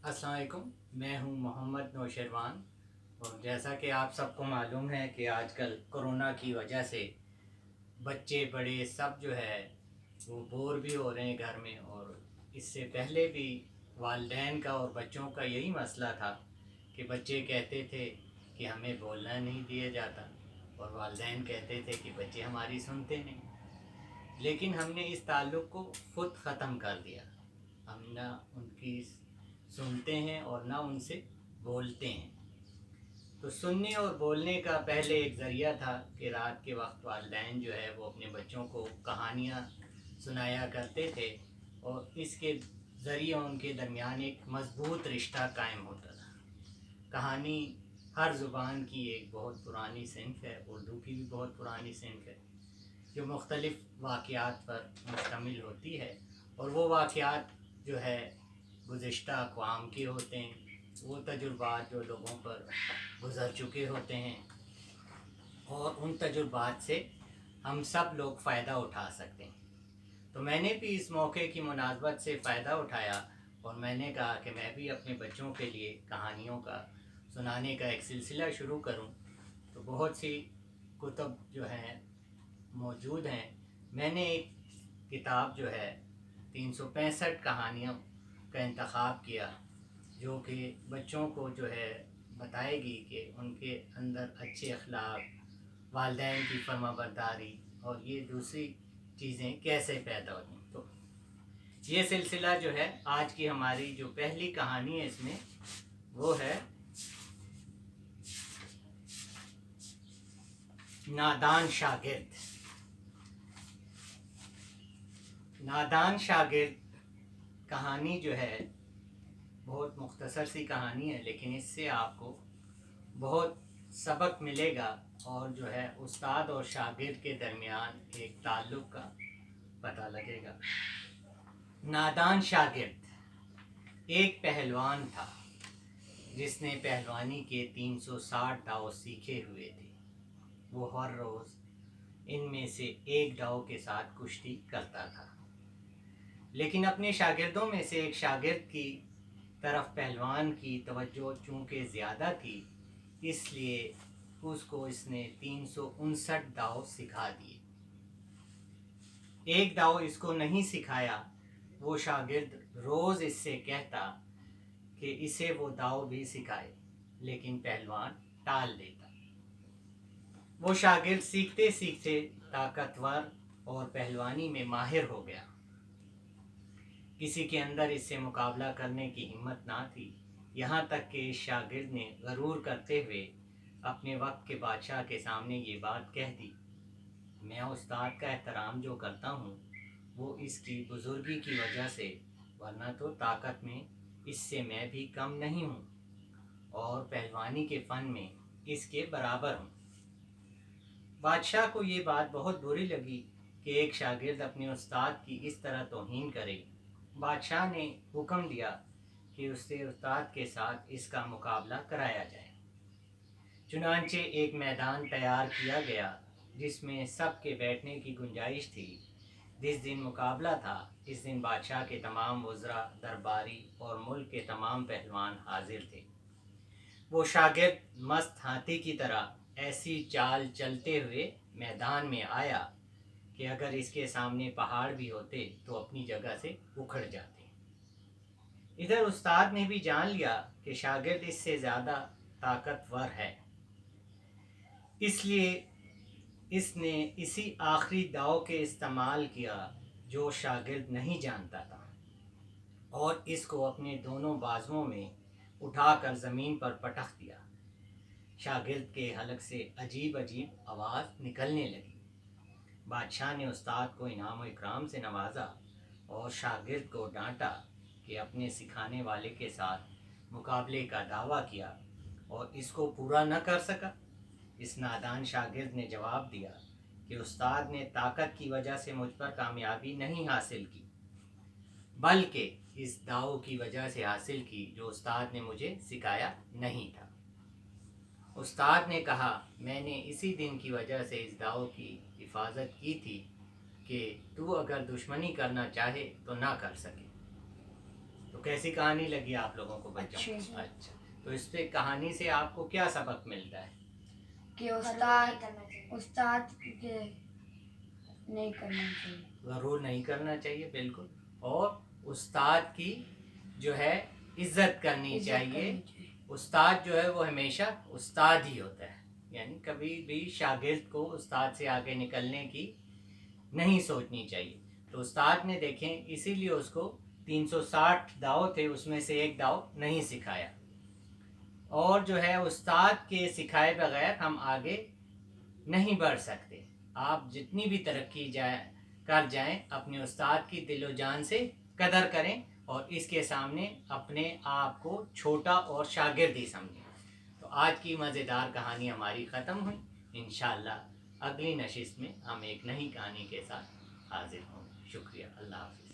अस्सलाम वालेकुम। मैं हूं मोहम्मद नौशरवान। और जैसा कि आप सबको मालूम है कि आजकल कोरोना की वजह से बच्चे बड़े सब जो है वो बोर भी हो रहे हैं घर में। और इससे पहले भी वालिदैन का और बच्चों का यही मसला था कि बच्चे कहते थे कि हमें बोलना नहीं दिया जाता, और वालिदैन कहते थे कि बच्चे हमारी सुनते नहीं। लेकिन हमने इस ताल्लुक़ को ख़ुद ख़त्म कर दिया। हम ना उनकी सुनते हैं और ना उनसे बोलते हैं। तो सुनने और बोलने का पहले एक ज़रिया था कि रात के वक्त वालिदैन जो है वो अपने बच्चों को कहानियाँ सुनाया करते थे, और इसके ज़रिए उनके दरमियान एक मज़बूत रिश्ता कायम होता था। कहानी हर ज़ुबान की एक बहुत पुरानी सिनफ है, उर्दू की भी बहुत पुरानी सिनफ है, जो मुख्तलिफ़ वाक़यात पर मुश्तमिल होती है। और वो वाक़यात जो है गुज़िश्ता अक़वाम के होते हैं, वो तजुर्बात जो लोगों पर गुज़र चुके होते हैं, और उन तजुर्बात से हम सब लोग फ़ायदा उठा सकते हैं। तो मैंने भी इस मौके की मुनासबत से फ़ायदा उठाया, और मैंने कहा कि मैं भी अपने बच्चों के लिए कहानियों का सुनाने का एक सिलसिला शुरू करूं। तो बहुत सी कुतुब जो हैं मौजूद हैं। मैंने एक किताब जो है 365 कहानियों का इंतखाब किया, जो कि बच्चों को जो है बताएगी कि उनके अंदर अच्छे अखलाक, वालिदैन की फर्माबरदारी और ये दूसरी चीज़ें कैसे पैदा होती। तो ये सिलसिला जो है, आज की हमारी जो पहली कहानी है इसमें, वो है नादान शागिर्द। नादान शागिर्द कहानी जो है बहुत मुख्तसर सी कहानी है, लेकिन इससे आपको बहुत सबक मिलेगा, और जो है उस्ताद और शागिर्द के दरमियान एक ताल्लुक़ का पता लगेगा। नादान शागिर्द एक पहलवान था जिसने पहलवानी के 360 दाव सीखे हुए थे। वो हर रोज़ इनमें से एक दाव के साथ कुश्ती करता था, लेकिन अपने शागिर्दों में से एक शागिर्द की तरफ पहलवान की तवज्जो चूँकि ज़्यादा थी, इसलिए उसको इसने 359 दाव सिखा दिए। एक दाव इसको नहीं सिखाया। वो शागिर्द रोज़ इससे कहता कि इसे वो दाव भी सिखाए, लेकिन पहलवान टाल देता। वो शागिर्द सीखते सीखते ताकतवर और पहलवानी में माहिर हो गया। किसी के अंदर इससे मुकाबला करने की हिम्मत ना थी। यहाँ तक कि इस शागिर्द ने गरूर करते हुए अपने वक्त के बादशाह के सामने ये बात कह दी, मैं उस्ताद का एहतराम जो करता हूँ वो इसकी बुज़ुर्गी की वजह से, वरना तो ताकत में इससे मैं भी कम नहीं हूँ, और पहलवानी के फ़न में इसके बराबर हूँ। बादशाह को ये बात बहुत बुरी लगी कि एक शागिर्द अपने उस्ताद की इस तरह तौहीन करे। बादशाह ने हुक्म दिया कि उससे उस्ताद के साथ इसका मुकाबला कराया जाए। चुनांचे एक मैदान तैयार किया गया जिसमें सबके बैठने की गुंजाइश थी। जिस दिन मुकाबला था, इस दिन बादशाह के तमाम वज़रा, दरबारी और मुल्क के तमाम पहलवान हाजिर थे। वो शागिर्द मस्त हाथी की तरह ऐसी चाल चलते हुए मैदान में आया कि अगर इसके सामने पहाड़ भी होते तो अपनी जगह से उखड़ जाते। इधर उस्ताद ने भी जान लिया कि शागिर्द इससे ज़्यादा ताकतवर है, इसलिए इसने इसी आखिरी दाव के इस्तेमाल किया जो शागिर्द नहीं जानता था, और इसको अपने दोनों बाजुओं में उठाकर ज़मीन पर पटक दिया। शागिर्द के हलक से अजीब अजीब आवाज़ निकलने लगी। बादशाह ने उस्ताद को इनाम और इकराम से नवाजा, और शागिर्द को डांटा कि अपने सिखाने वाले के साथ मुकाबले का दावा किया और इसको पूरा न कर सका। इस नादान शागिर्द ने जवाब दिया कि उस्ताद ने ताकत की वजह से मुझ पर कामयाबी नहीं हासिल की, बल्कि इस दाव की वजह से हासिल की जो उस्ताद ने मुझे सिखाया नहीं था। उस्ताद ने कहा, मैंने इसी दिन की वजह से इस दाव की हिफाजत की थी कि तू अगर दुश्मनी करना चाहे तो ना कर सके। तो कैसी कहानी लगी आप लोगों को बच्चों? अच्छी। अच्छा, तो इस पे कहानी से आपको क्या सबक मिलता है? कि उस्ताद के नहीं करना चाहिए। ज़रूर नहीं करना चाहिए, बिल्कुल। और उस्ताद की जो है इज्जत करनी चाहिए। उस्ताद जो है वो हमेशा उस्ताद ही होता है, यानी कभी भी शागिर्द को उस्ताद से आगे निकलने की नहीं सोचनी चाहिए। तो उस्ताद ने देखें इसीलिए उसको 360 दाव थे, उसमें से एक दाव नहीं सिखाया। और जो है उस्ताद के सिखाए बगैर हम आगे नहीं बढ़ सकते। आप जितनी भी तरक्की कर जाएं, अपने उस्ताद की दिलो जान से कदर करें और इसके सामने अपने आप को छोटा और शागिर्द ही समझें। तो आज की मज़ेदार कहानी हमारी ख़त्म हुई। इंशाअल्लाह अगली नशिस्त में हम एक नई कहानी के साथ हाजिर होंगे। शुक्रिया, अल्लाह हाफ़िज़।